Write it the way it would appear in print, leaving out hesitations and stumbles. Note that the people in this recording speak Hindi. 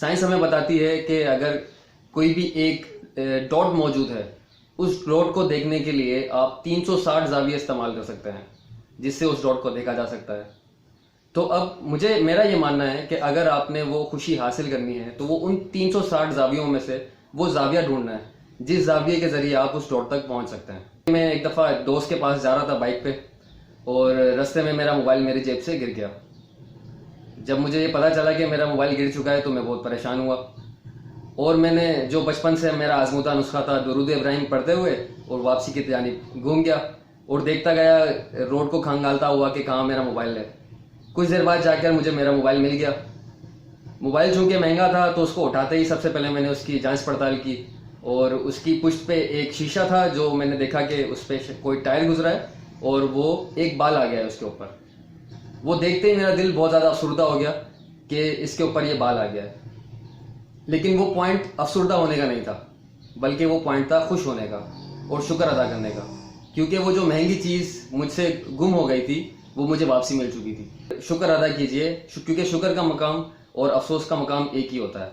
साइंस हमें बताती है कि अगर कोई भी एक डॉट मौजूद है, उस डॉट को देखने के लिए आप 360 जाविये इस्तेमाल कर सकते हैं, जिससे उस डॉट को देखा जा सकता है। तो अब मेरा ये मानना है कि अगर आपने वो खुशी हासिल करनी है तो वो उन 360 जावियों में से वो जाविया ढूंढना है जिस जाविये के जरिए आप उस डॉट तक पहुंच सकते हैं। मैं एक दफ़ा दोस्त के पास जा रहा था बाइक पे, और रास्ते में मेरा मोबाइल मेरी जेब से गिर गया। जब मुझे ये पता चला कि मेरा मोबाइल गिर चुका है तो मैं बहुत परेशान हुआ, और मैंने जो बचपन से मेरा आजमूदा नुस्खा था दुरूद इब्राहिम पढ़ते हुए और वापसी की जानिब घूम गया और देखता गया रोड को खंगालता हुआ कि कहाँ मेरा मोबाइल है। कुछ देर बाद जाकर मुझे मेरा मोबाइल मिल गया। मोबाइल चूंकि महंगा था तो उसको उठाते ही सबसे पहले मैंने उसकी जांच पड़ताल की, और उसकी पुष्ट पे एक शीशा था जो मैंने देखा कि उस पर कोई टायर गुजरा है और वो एक बाल आ गया है उसके ऊपर। वो देखते ही मेरा दिल बहुत ज़्यादा अफसुर्दा हो गया कि इसके ऊपर ये बाल आ गया है। लेकिन वो पॉइंट अफसुर्दा होने का नहीं था, बल्कि वो पॉइंट था खुश होने का और शुक्र अदा करने का, क्योंकि वो जो महंगी चीज़ मुझसे गुम हो गई थी वो मुझे वापसी मिल चुकी थी। शुक्र अदा कीजिए, क्योंकि शुक्र का मकाम और अफसोस का मकाम एक ही होता है।